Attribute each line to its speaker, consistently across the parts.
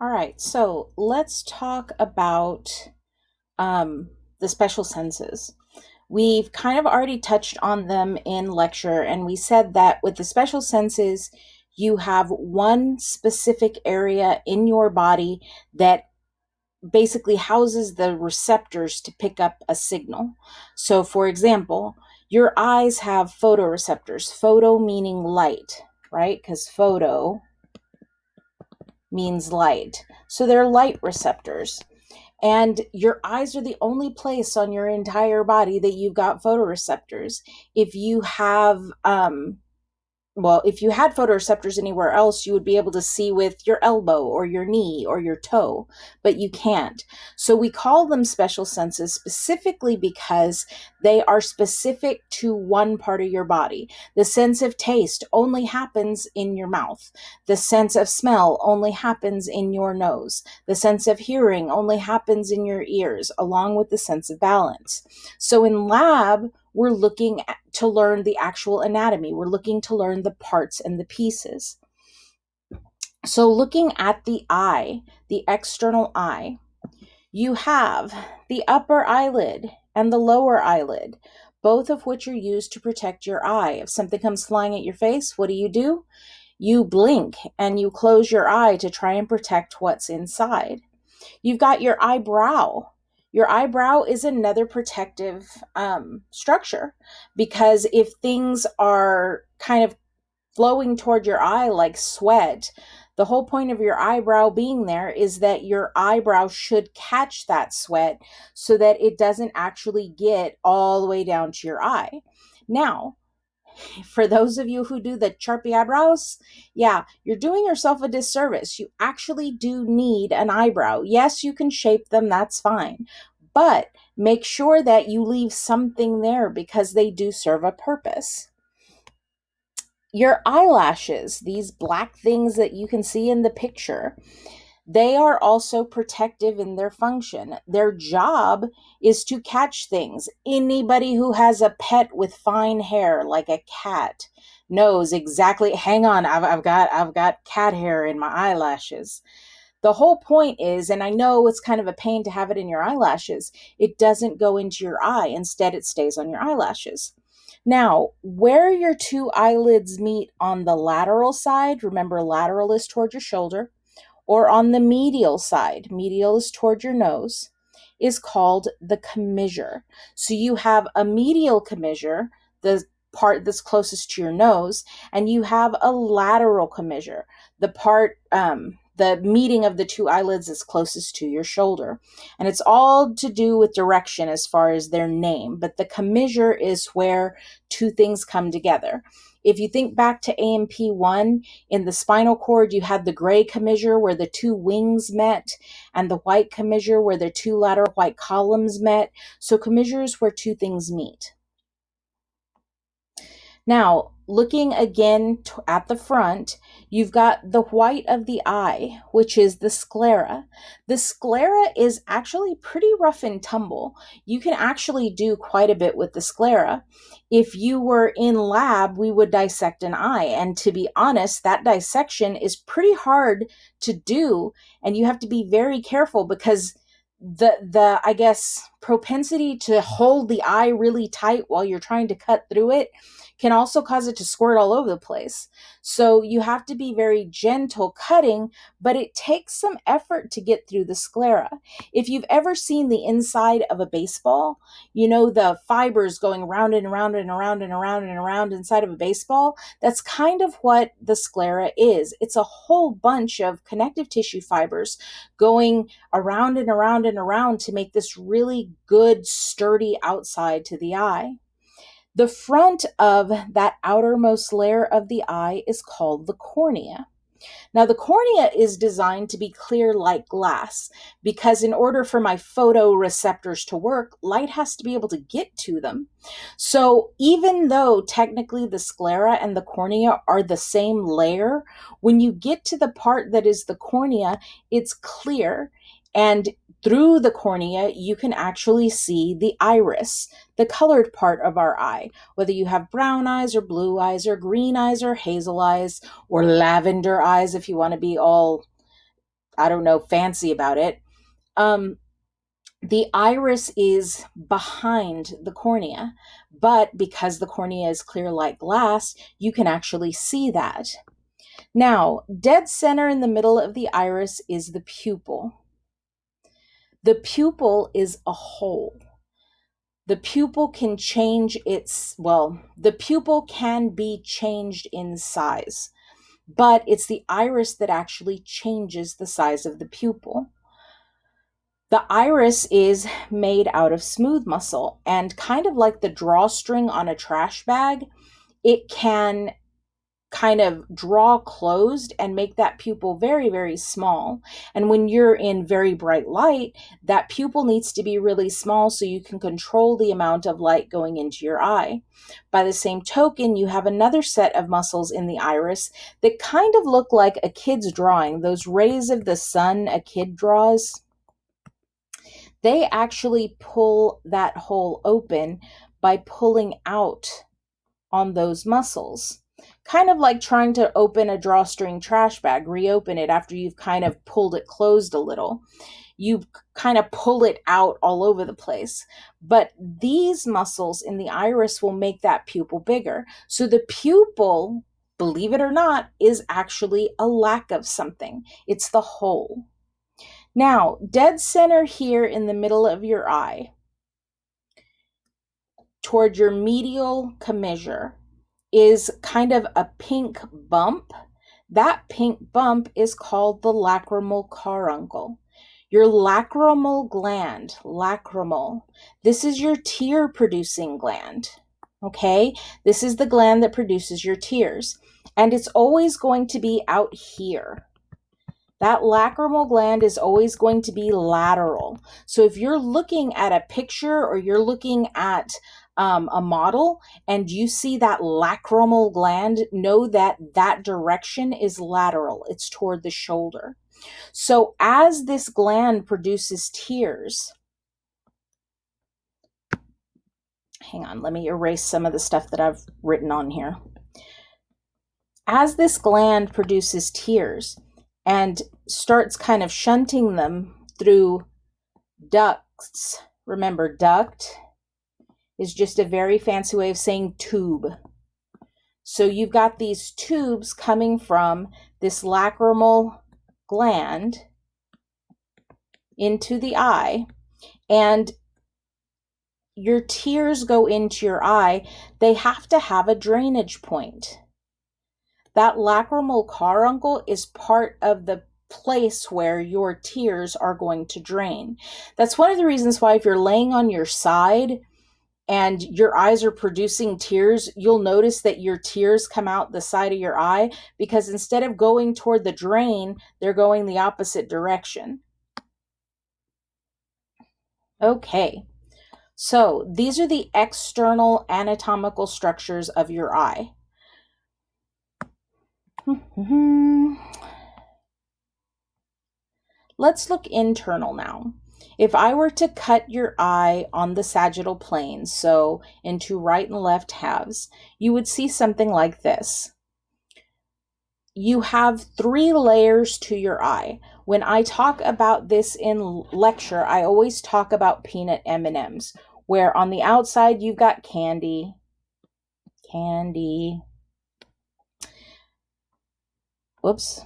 Speaker 1: All right, so let's talk about the special senses. We've kind of already touched on them in lecture, and we said that with the special senses, you have one specific area in your body that basically houses the receptors to pick up a signal. So, for example, your eyes have photoreceptors, photo meaning light, right? Because photo means light. So they're light receptors. And your eyes are the only place on your entire body that you've got photoreceptors. If you have if you had photoreceptors anywhere else, you would be able to see with your elbow or your knee or your toe, but you can't. So we call them special senses specifically because they are specific to one part of your body. The sense of taste only happens in your mouth. The sense of smell only happens in your nose. The sense of hearing only happens in your ears, along with the sense of balance. So in lab, we're looking to learn the actual anatomy. We're looking to learn the parts and the pieces. So looking at the eye, the external eye, you have the upper eyelid and the lower eyelid, both of which are used to protect your eye. If something comes flying at your face, what do? You blink and you close your eye to try and protect what's inside. You've got your eyebrow. Your eyebrow is another protective structure, because if things are kind of flowing toward your eye like sweat, the whole point of your eyebrow being there is that your eyebrow should catch that sweat so that it doesn't actually get all the way down to your eye. Now, for those of you who do the Sharpie eyebrows, yeah, you're doing yourself a disservice. You actually do need an eyebrow. Yes, you can shape them, that's fine. But make sure that you leave something there because they do serve a purpose. Your eyelashes, these black things that you can see in the picture, they are also protective in their function. Their job is to catch things. Anybody who has a pet with fine hair, like a cat, knows exactly. Hang on, I've got cat hair in my eyelashes. The whole point is, and I know it's kind of a pain to have it in your eyelashes, it doesn't go into your eye. Instead, it stays on your eyelashes. Now, where your two eyelids meet on the lateral side, remember lateral is toward your shoulder, or on the medial side, medial is toward your nose, is called the commissure. So you have a medial commissure, the part that's closest to your nose, and you have a lateral commissure, the part, the meeting of the two eyelids is closest to your shoulder. And it's all to do with direction as far as their name, but the commissure is where two things come together. If you think back to AP1, in the spinal cord, you had the gray commissure where the two wings met, and the white commissure where the two lateral white columns met. So commissure is where two things meet. Now, looking again at the front, you've got the white of the eye, which is the sclera. The sclera is actually pretty rough and tumble. You can actually do quite a bit with the sclera. If you were in lab, we would dissect an eye. And to be honest, that dissection is pretty hard to do. And you have to be very careful because the I guess propensity to hold the eye really tight while you're trying to cut through it can also cause it to squirt all over the place. So you have to be very gentle cutting, but it takes some effort to get through the sclera. If you've ever seen the inside of a baseball, you know the fibers going around and around and around and around and around inside of a baseball. That's kind of what the sclera is. It's a whole bunch of connective tissue fibers going around and around and around to make this really good, sturdy outside to the eye. The front of that outermost layer of the eye is called the cornea. Now, the cornea is designed to be clear like glass because in order for my photoreceptors to work, light has to be able to get to them. So even though technically the sclera and the cornea are the same layer, when you get to the part that is the cornea, it's clear. And through the cornea, you can actually see the iris, the colored part of our eye, whether you have brown eyes or blue eyes or green eyes or hazel eyes or lavender eyes if you want to be all, I don't know, fancy about it. The iris is behind the cornea, but because the cornea is clear like glass, you can actually see that. Now, dead center in the middle of the iris is the pupil. The pupil is a hole. The pupil can change the pupil can be changed in size, but it's the iris that actually changes the size of the pupil. The iris is made out of smooth muscle, and kind of like the drawstring on a trash bag, it can kind of draw closed and make that pupil very, very small. And when you're in very bright light, that pupil needs to be really small so you can control the amount of light going into your eye. By the same token, you have another set of muscles in the iris that kind of look like a kid's drawing. Those rays of the sun a kid draws, they actually pull that hole open by pulling out on those muscles. Kind of like trying to open a drawstring trash bag, reopen it after you've kind of pulled it closed a little. You kind of pull it out all over the place. But these muscles in the iris will make that pupil bigger. So the pupil, believe it or not, is actually a lack of something. It's the hole. Now, dead center here in the middle of your eye, toward your medial commissure, is kind of a pink bump. That pink bump is called the lacrimal caruncle. Your lacrimal gland, lacrimal, this is your tear producing gland. Okay, this is the gland that produces your tears, and it's always going to be out here. That lacrimal gland is always going to be lateral. So if you're looking at a picture or you're looking at a model and you see that lacrimal gland, know that that direction is lateral. It's toward the shoulder. So as this gland produces tears, hang on, let me erase some of the stuff that I've written on here. As this gland produces tears and starts kind of shunting them through ducts, remember, duct is just a very fancy way of saying tube. So you've got these tubes coming from this lacrimal gland into the eye, and your tears go into your eye. They have to have a drainage point. That lacrimal caruncle is part of the place where your tears are going to drain. That's one of the reasons why if you're laying on your side and your eyes are producing tears, you'll notice that your tears come out the side of your eye, because instead of going toward the drain, they're going the opposite direction. Okay, so these are the external anatomical structures of your eye. Let's look internal now. If I were to cut your eye on the sagittal plane, so into right and left halves, you would see something like this. You have 3 layers to your eye. When I talk about this in lecture, I always talk about peanut M&Ms, where on the outside you've got candy. Whoops.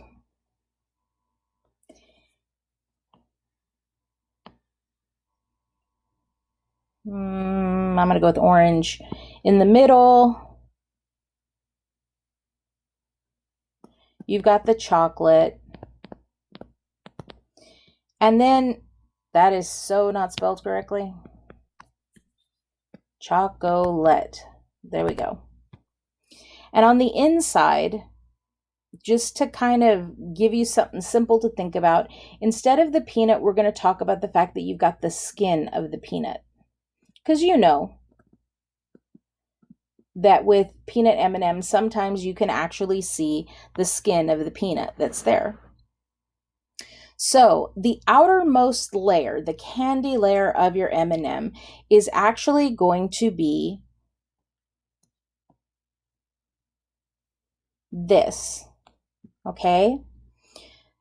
Speaker 1: I'm going to go with orange. In the middle, you've got the chocolate. And then, that is so not spelled correctly. Chocolate. There we go. And on the inside, just to kind of give you something simple to think about, instead of the peanut, we're going to talk about the fact that you've got the skin of the peanut. Because you know that with peanut M&Ms, sometimes you can actually see the skin of the peanut that's there. So the outermost layer, the candy layer of your M&M, is actually going to be this, okay?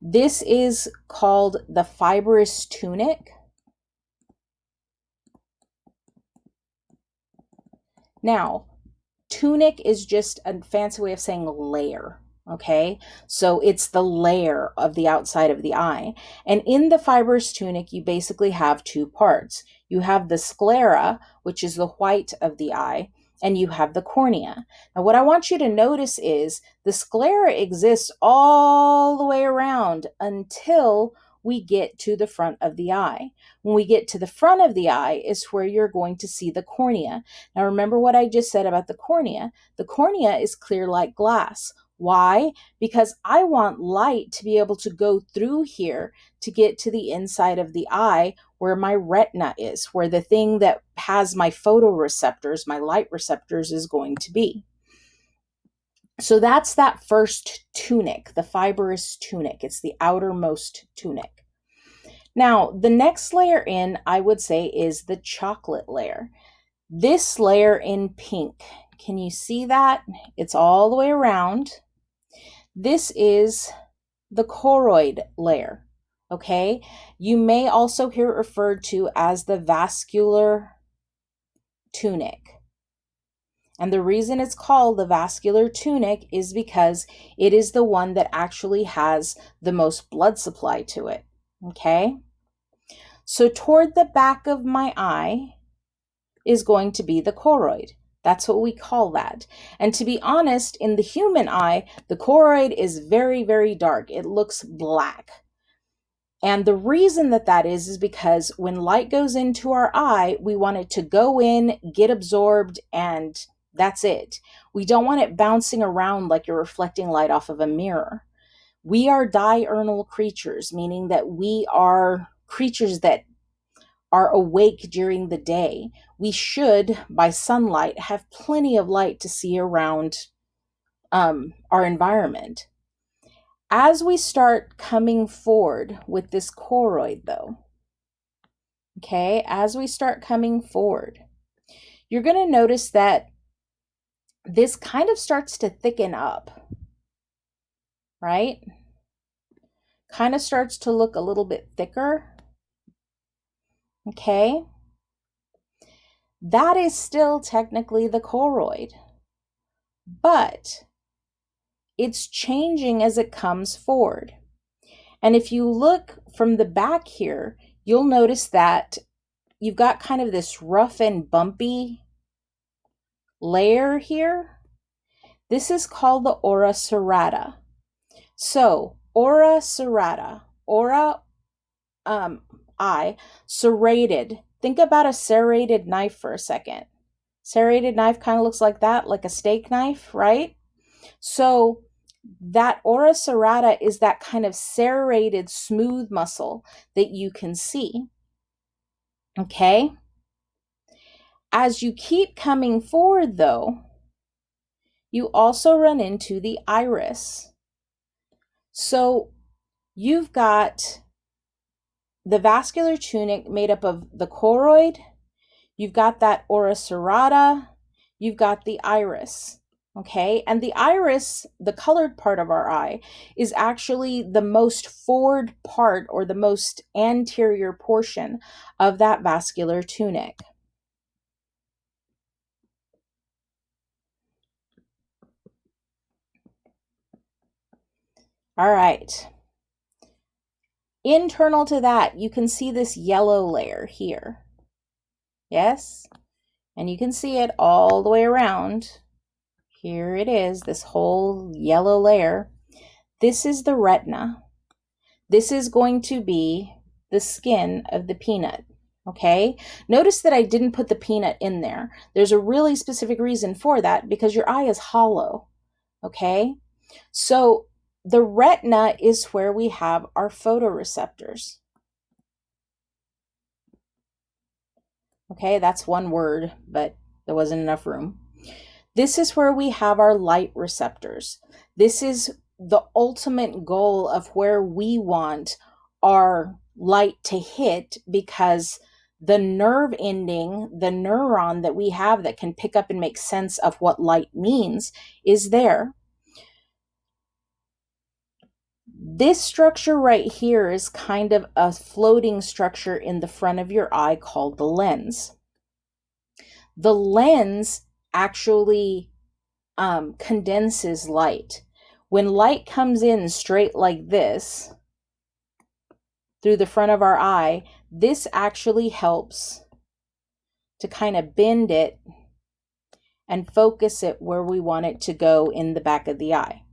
Speaker 1: This is called the fibrous tunic. Now, tunic is just a fancy way of saying layer. Okay, so it's the layer of the outside of the eye. And in the fibrous tunic, you basically have two parts. You have the sclera, which is the white of the eye, and you have the cornea. Now, what I want you to notice is the sclera exists all the way around until we get to the front of the eye. When we get to the front of the eye is where you're going to see the cornea. Now, remember what I just said about the cornea. The cornea is clear like glass. Why? Because I want light to be able to go through here to get to the inside of the eye where my retina is, where the thing that has my photoreceptors, my light receptors, is going to be. So that's that first tunic, the fibrous tunic. It's the outermost tunic. Now, the next layer in, I would say, is the chocolate layer. This layer in pink, can you see that? It's all the way around. This is the choroid layer, okay? You may also hear it referred to as the vascular tunic. And the reason it's called the vascular tunic is because it is the one that actually has the most blood supply to it, okay? So toward the back of my eye is going to be the choroid. That's what we call that. And to be honest, in the human eye, the choroid is very, very dark. It looks black. And the reason that is because when light goes into our eye, we want it to go in, get absorbed, and that's it. We don't want it bouncing around like you're reflecting light off of a mirror. We are diurnal creatures, meaning that we are creatures that are awake during the day. We should, by sunlight, have plenty of light to see around our environment. As we start coming forward with this choroid, though, okay, as we start coming forward, you're going to notice that this kind of starts to thicken up, right? Kind of starts to look a little bit thicker. Okay. That is still technically the choroid, but it's changing as it comes forward. And if you look from the back here, you'll notice that you've got kind of this rough and bumpy layer here. This is called the ora serrata. So, ora serrata, ora, eye, serrated. Think about a serrated knife for a second. Serrated knife kind of looks like that, like a steak knife, right? So that ora serrata is that kind of serrated, smooth muscle that you can see. Okay? As you keep coming forward, though, you also run into the iris. So you've got the vascular tunic made up of the choroid, you've got that ora serrata, you've got the iris. Okay, and the iris, the colored part of our eye, is actually the most forward part or the most anterior portion of that vascular tunic. All right. Internal to that, you can see this yellow layer here. Yes? And you can see it all the way around. Here it is, this whole yellow layer. This is the retina. This is going to be the skin of the peanut, okay? Notice that I didn't put the peanut in there. There's a really specific reason for that, because your eye is hollow, okay? So the retina is where we have our photoreceptors. Okay, that's one word, but there wasn't enough room. This is where we have our light receptors. This is the ultimate goal of where we want our light to hit, because the nerve ending, the neuron that we have that can pick up and make sense of what light means, is there. This structure right here is kind of a floating structure in the front of your eye called the lens. The lens actually condenses light. When light comes in straight like this through the front of our eye, this actually helps to kind of bend it and focus it where we want it to go in the back of the eye.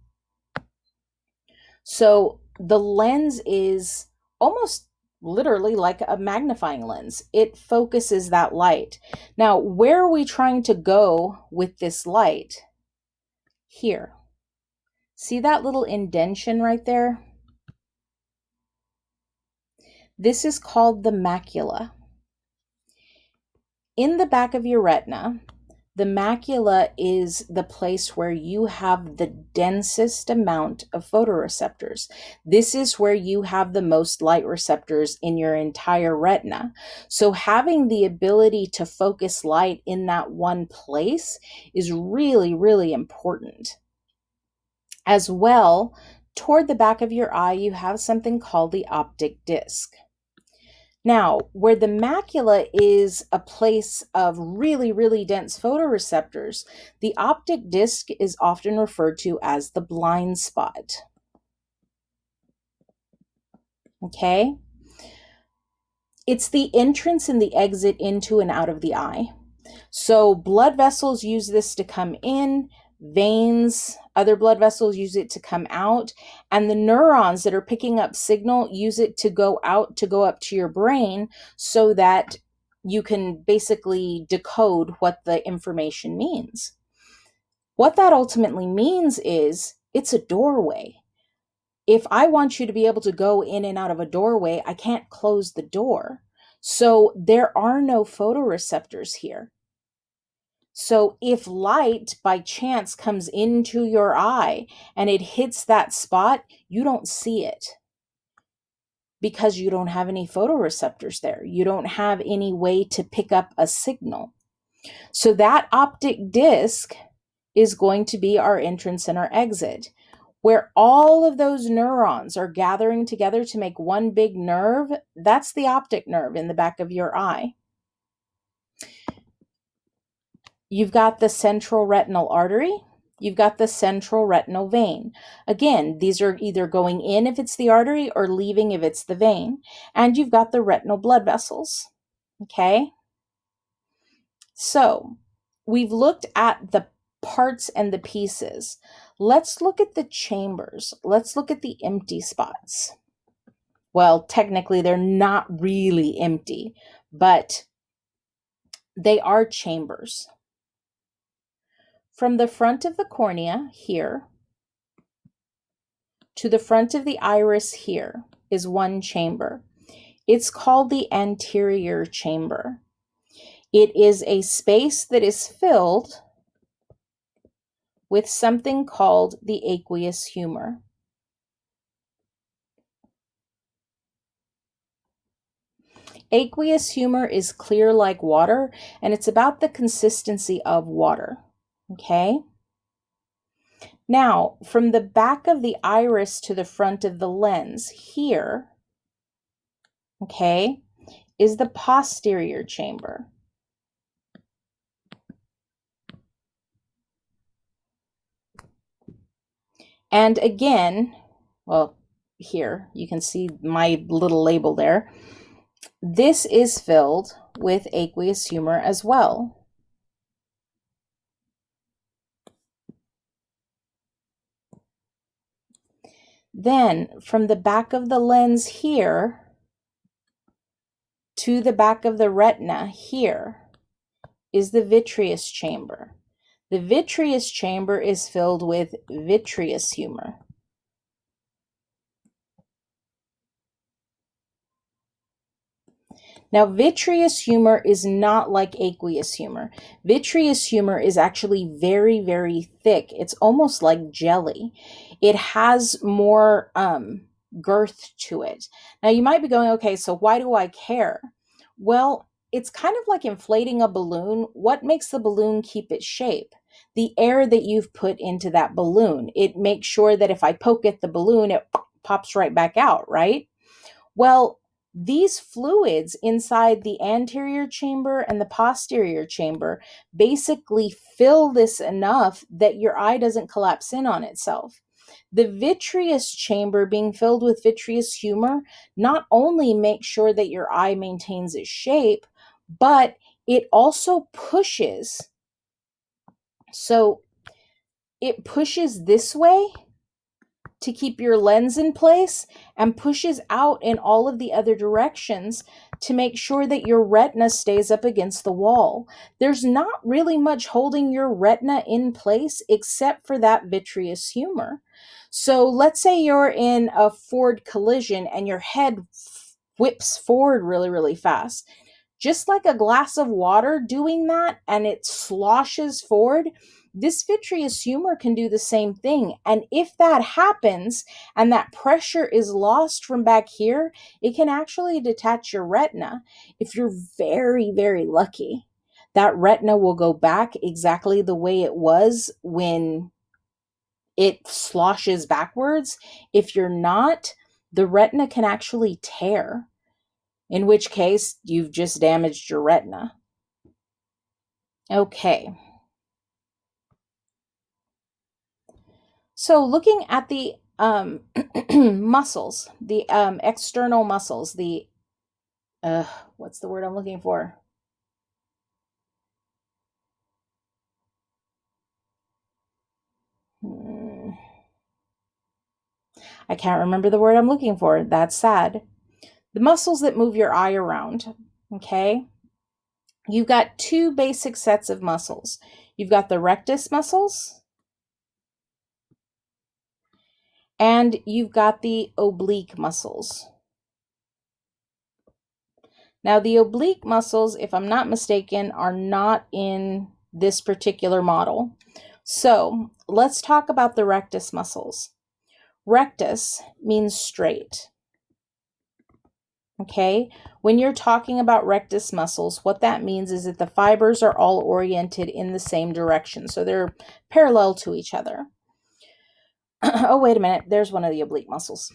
Speaker 1: So the lens is almost literally like a magnifying lens. It focuses that light. Now, where are we trying to go with this light? Here. See that little indentation right there? This is called the macula. In the back of your retina, the macula is the place where you have the densest amount of photoreceptors. This is where you have the most light receptors in your entire retina. So having the ability to focus light in that one place is really, really important. As well, toward the back of your eye, you have something called the optic disc. Now, where the macula is a place of really, really dense photoreceptors, the optic disc is often referred to as the blind spot. Okay? It's the entrance and the exit into and out of the eye. So blood vessels use this to come in, veins, other blood vessels use it to come out, and the neurons that are picking up signal use it to go out, to go up to your brain so that you can basically decode what the information means. What that ultimately means is it's a doorway. If I want you to be able to go in and out of a doorway, I can't close the door. So there are no photoreceptors here. So if light by chance comes into your eye and it hits that spot, you don't see it because you don't have any photoreceptors there. You don't have any way to pick up a signal. So that optic disc is going to be our entrance and our exit, where all of those neurons are gathering together to make one big nerve. That's the optic nerve in the back of your eye. You've got the central retinal artery. You've got the central retinal vein. Again, these are either going in if it's the artery or leaving if it's the vein. And you've got the retinal blood vessels. Okay? So, we've looked at the parts and the pieces. Let's look at the chambers. Let's look at the empty spots. Well, technically, they're not really empty, but they are chambers. From the front of the cornea here to the front of the iris here is one chamber. It's called the anterior chamber. It is a space that is filled with something called the aqueous humor. Aqueous humor is clear like water, and it's about the consistency of water. Okay? Now, from the back of the iris to the front of the lens here, okay, is the posterior chamber. And again, well, here, you can see my little label there. This is filled with aqueous humor as well. Then, from the back of the lens here to the back of the retina here is the vitreous chamber. The vitreous chamber is filled with vitreous humor. Now, vitreous humor is not like aqueous humor. Vitreous humor is actually very, very thick. It's almost like jelly. It has more girth to it. Now, you might be going, okay, so why do I care? Well, it's kind of like inflating a balloon. What makes the balloon keep its shape? The air that you've put into that balloon. It makes sure that if I poke at the balloon, it pops right back out, right? Well, these fluids inside the anterior chamber and the posterior chamber basically fill this enough that your eye doesn't collapse in on itself. The vitreous chamber being filled with vitreous humor not only makes sure that your eye maintains its shape, but it also pushes. So it pushes this way to keep your lens in place and pushes out in all of the other directions to make sure that your retina stays up against the wall. There's not really much holding your retina in place except for that vitreous humor. So let's say you're in a Ford collision and your head whips forward really, really fast. Just like a glass of water doing that and it sloshes forward, this vitreous humor can do the same thing. And if that happens and that pressure is lost from back here, it can actually detach your retina. If you're very, very lucky, that retina will go back exactly the way it was when it sloshes backwards. If you're not, the retina can actually tear, in which case you've just damaged your retina. Okay. So looking at the muscles, the external muscles, the what's the word I'm looking for? I can't remember the word I'm looking for. That's sad. The muscles that move your eye around, okay? You've got two basic sets of muscles. You've got the rectus muscles and you've got the oblique muscles. Now, the oblique muscles, if I'm not mistaken, are not in this particular model. So let's talk about the rectus muscles. Rectus means straight. Okay, when you're talking about rectus muscles, what that means is that the fibers are all oriented in the same direction. So they're parallel to each other. Oh, wait a minute. There's one of the oblique muscles.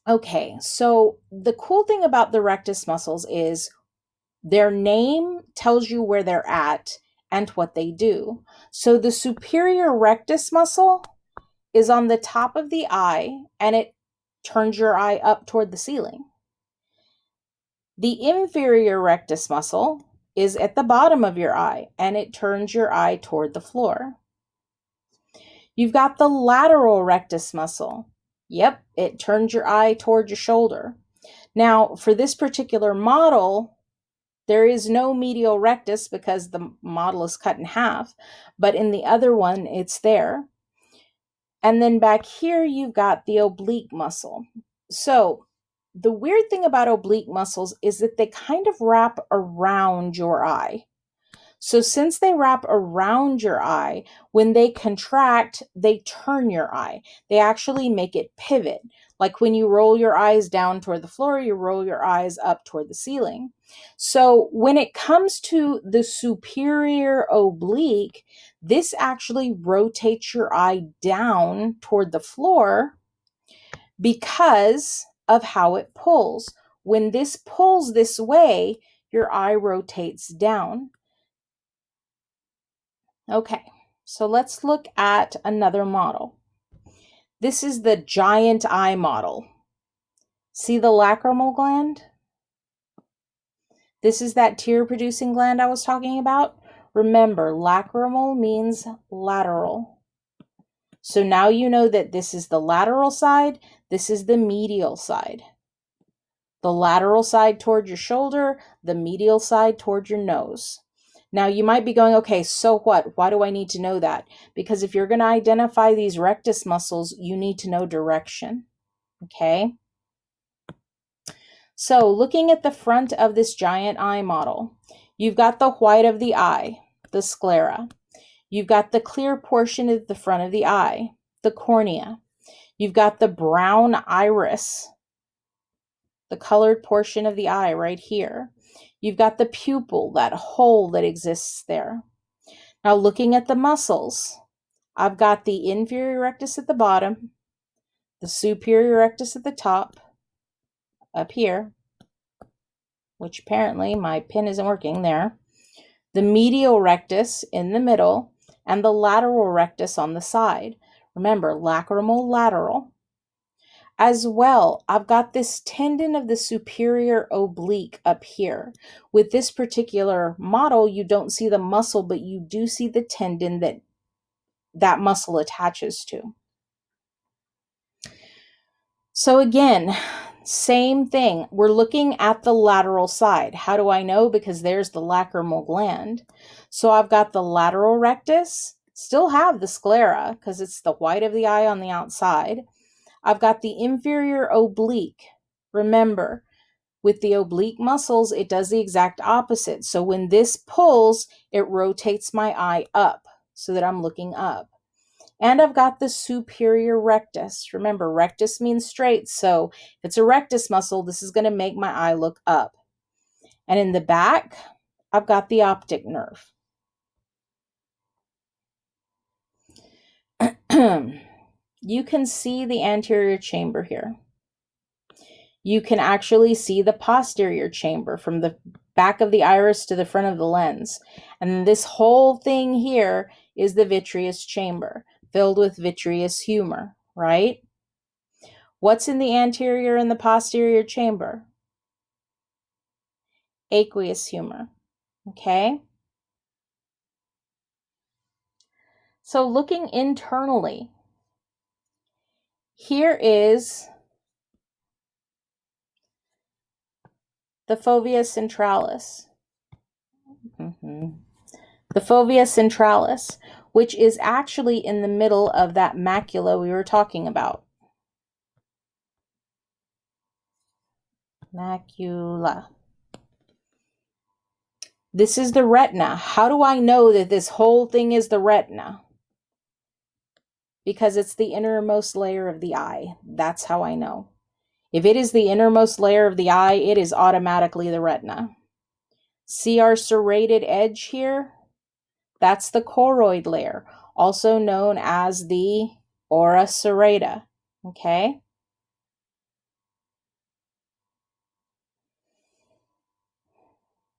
Speaker 1: Okay, so the cool thing about the rectus muscles is their name tells you where they're at and what they do. So the superior rectus muscle is on the top of the eye and it turns your eye up toward the ceiling. The inferior rectus muscle is at the bottom of your eye and it turns your eye toward the floor. You've got the lateral rectus muscle. Yep, it turns your eye toward your shoulder. Now, for this particular model, there is no medial rectus because the model is cut in half, but in the other one, it's there. And then back here, you've got the oblique muscle. So the weird thing about oblique muscles is that they kind of wrap around your eye. So since they wrap around your eye, when they contract, they turn your eye. They actually make it pivot. Like when you roll your eyes down toward the floor, you roll your eyes up toward the ceiling. So when it comes to the superior oblique, this actually rotates your eye down toward the floor because of how it pulls. When this pulls this way, your eye rotates down. Okay, so let's look at another model. This is the giant eye model. See the lacrimal gland? This is that tear-producing gland I was talking about. Remember, lacrimal means lateral. So now you know that this is the lateral side, this is the medial side. The lateral side toward your shoulder, the medial side toward your nose. Now you might be going, okay, so what? Why do I need to know that? Because if you're going to identify these rectus muscles, you need to know direction. Okay? So looking at the front of this giant eye model, you've got the white of the eye, the sclera. You've got the clear portion at the front of the eye, the cornea. You've got the brown iris, the colored portion of the eye right here. You've got the pupil, that hole that exists there. Now looking at the muscles, I've got the inferior rectus at the bottom, the superior rectus at the top, up here, which apparently my pen isn't working there, the medial rectus in the middle, and the lateral rectus on the side. Remember, lacrimal lateral. As well, I've got this tendon of the superior oblique up here. With this particular model, you don't see the muscle, but you do see the tendon that muscle attaches to. So again, same thing. We're looking at the lateral side. How do I know? Because there's the lacrimal gland. So I've got the lateral rectus, still have the sclera because it's the white of the eye on the outside. I've got the inferior oblique. Remember, with the oblique muscles, it does the exact opposite. So when this pulls, it rotates my eye up so that I'm looking up. And I've got the superior rectus. Remember, rectus means straight. So if it's a rectus muscle, this is going to make my eye look up. And in the back, I've got the optic nerve. You can see the anterior chamber here. You can actually see the posterior chamber from the back of the iris to the front of the lens. And this whole thing here is the vitreous chamber, filled with vitreous humor, right? What's in the anterior and the posterior chamber? Aqueous humor, okay? So looking internally, here is the fovea centralis. The fovea centralis, which is actually in the middle of that macula we were talking about. Macula. This is the retina. How do I know that this whole thing is the retina? Because it's the innermost layer of the eye. That's how I know. If it is the innermost layer of the eye, it is automatically the retina. See our serrated edge here? That's the choroid layer, also known as the ora serrata, okay?